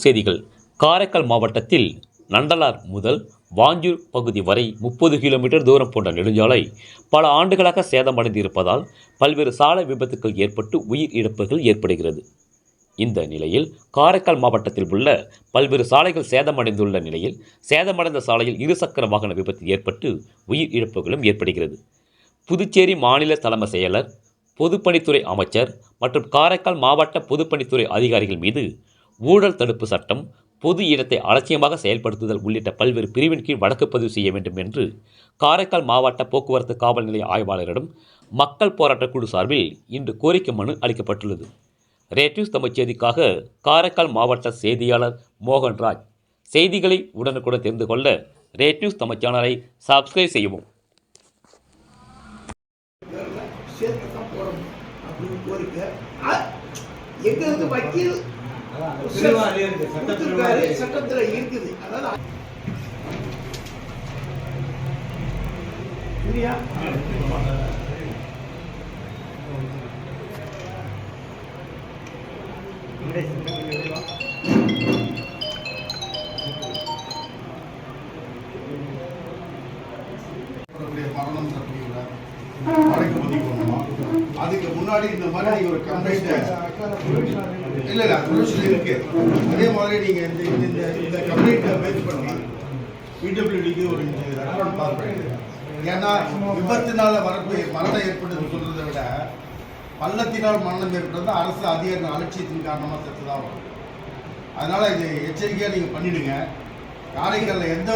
செய்திகள். காரைக்கால் மாவட்டத்தில் நண்டலார் முதல் வாஞ்சூர் பகுதி வரை 30 கிலோமீட்டர் தூரம் போன்ற நெடுஞ்சாலை பல ஆண்டுகளாக சேதமடைந்திருப்பதால் பல்வேறு சாலை விபத்துக்கள் ஏற்பட்டு உயிர் இழப்புகள் ஏற்படுகிறது. இந்த நிலையில் காரைக்கால் மாவட்டத்தில் உள்ள பல்வேறு சாலைகள் சேதமடைந்துள்ள நிலையில் சேதமடைந்த சாலையில் இருசக்கர வாகன விபத்து ஏற்பட்டு உயிர் இழப்புகளும் ஏற்படுகிறது. புதுச்சேரி மாநில தலைமை செயலர், பொதுப்பணித்துறை அமைச்சர் மற்றும் காரைக்கால் மாவட்ட பொதுப்பணித்துறை அதிகாரிகள் மீது ஊழல் தடுப்பு சட்டம், பொது இடத்தை அலட்சியமாக செயல்படுத்துதல் உள்ளிட்ட பல்வேறு பிரிவின் கீழ் வழக்கு பதிவு செய்ய வேண்டும் என்று காரைக்கால் மாவட்ட போக்குவரத்து காவல் நிலைய ஆய்வாளரிடம் மக்கள் போராட்ட குழு சார்பில் இன்று கோரிக்கை மனு அளிக்கப்பட்டுள்ளது. ரேட் நியூஸ் தமிழ் செய்திக்காக காரைக்கால் மாவட்ட செய்தியாளர் மோகன்ராஜ். செய்திகளை உடனுக்குடன் தெரிந்து கொள்ள ரேட் நியூஸ் தமிழ் சேனலை சப்ஸ்கிரைப் செய்யவும். சட்டத்தில் இருக்குது. அதாவது மரணம் வழக்கு பதிவு பண்ணணும். அதுக்கு முன்னாடி இந்த மாதிரி ஒரு கம்ப்ளைண்ட் இல்லை சொல்யூஷன் இருக்கு. அதே மாதிரி நீங்கள் இந்த கம்ப்ளைண்ட்டை பேஸ் பண்ணி பிடபிள்யூடிக்கு ஒரு ரெக்கார்ட் பாஸ் பண்ணிடுங்க. ஏன்னா விபத்தினால மரணம் ஏற்பட்டது சொல்றதை விட பள்ளத்தினால் மரணம் ஏற்பட்டது அரசு அதிகாரிகள் அலட்சியத்தின் காரணமாக செத்து தான் வரும். அதனால இது எச்சரிக்கையாக நீங்கள் பண்ணிடுங்க. காரைக்காலில் எந்த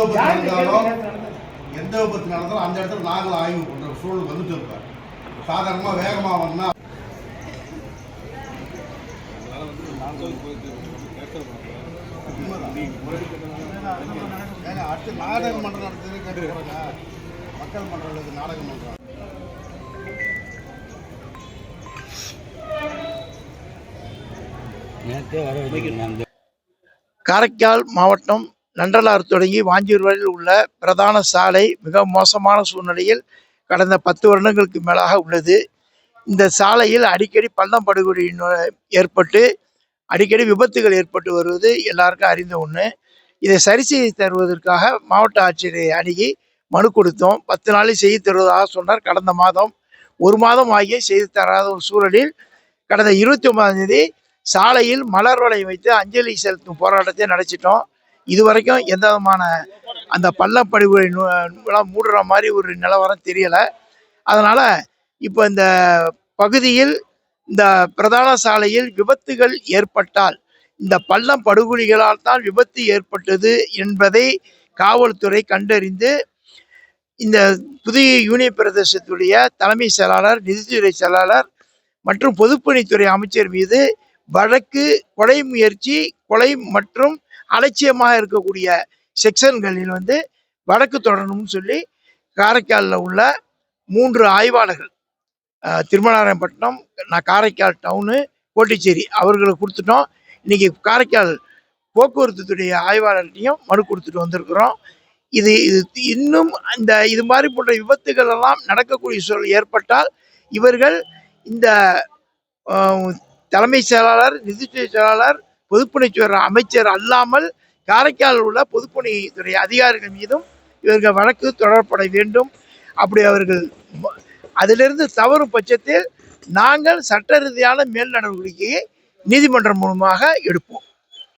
விபத்து நடந்தாலும் அந்த இடத்துல நாங்களும் ஆய்வு பண்ணுற சூழல் வந்துட்டு இருப்பேன். சாதாரணமாக வேகமாக வந்தால் அடுத்து நாடகம் மன்றம் நடத்துறது கேட்டு மக்கள் மன்றம் நாடகம் மன்றம். காரைக்கால் மாவட்டம் நண்டலார் தொடங்கி வாஞ்சூர் வரையில் உள்ள பிரதான சாலை மிக மோசமான சூழ்நிலையில் கடந்த 10 வருடங்களுக்கு மேலாக உள்ளது. இந்த சாலையில் அடிக்கடி பள்ளம் படுகொலை ஏற்பட்டு அடிக்கடி விபத்துகள் ஏற்பட்டு வருவது எல்லாருக்கும் அறிந்த ஒன்று. இதை சரி செய்து தருவதற்காக மாவட்ட ஆட்சியரை அணுகி மனு கொடுத்தோம். 10 நாளில் செய்து தருவதாக சொன்னார். கடந்த மாதம் 1 மாதம் ஆகிய செய்து தராத ஒரு சூழலில் கடந்த 29ஆம் தேதி சாலையில் மலர் வளையம் வைத்து அஞ்சலி செலுத்தும் போராட்டத்தை நடத்திட்டோம். இதுவரைக்கும் எந்த விதமான அந்த பள்ளம் படுகொலை மூடுற மாதிரி ஒரு நிலவரம் தெரியலை. அதனால் இப்போ இந்த பகுதியில் இந்த பிரதான சாலையில் விபத்துகள் ஏற்பட்டால் இந்த பள்ளம் படுகொலிகளால் தான் விபத்து ஏற்பட்டது என்பதை காவல்துறை கண்டறிந்து இந்த புதிய யூனியன் பிரதேசத்துடைய தலைமை செயலாளர், நிதித்துறை செயலாளர் மற்றும் பொதுப்பணித்துறை அமைச்சர் மீது வழக்கு, கொலை முயற்சி, கொலை மற்றும் அலட்சியமாக இருக்கக்கூடிய செக்ஷன்களில் வழக்கு தொடரணும்னு சொல்லி காரைக்காலில் உள்ள 3 ஆய்வாளர்கள், திருமணாராயணப்பட்டினம், காரைக்கால் டவுனு, கோட்டிச்சேரி அவர்களுக்கு கொடுத்துட்டோம். இன்னைக்கு காரைக்கால் போக்குவரத்துடைய ஆய்வாளர்கிட்டையும் மனு கொடுத்துட்டு வந்திருக்கிறோம். இது இன்னும் இது மாதிரி போன்ற விபத்துகள் எல்லாம் நடக்கக்கூடிய சூழல் ஏற்பட்டால் இவர்கள் இந்த தலைமை செயலாளர், நிதித்துறை செயலாளர், பொதுப்பணித்துறை அமைச்சர் அல்லாமல் காரைக்காலில் உள்ள பொதுப்பணித்துறை அதிகாரிகள் மீதும் இவர்கள் வழக்கு தொடரப்பட வேண்டும். அப்படி அவர்கள் அதிலிருந்து தவறும் பட்சத்தில் நாங்கள் சட்ட ரீதியான மேல் நடவடிக்கையை நீதிமன்றம் மூலமாக எடுப்போம்.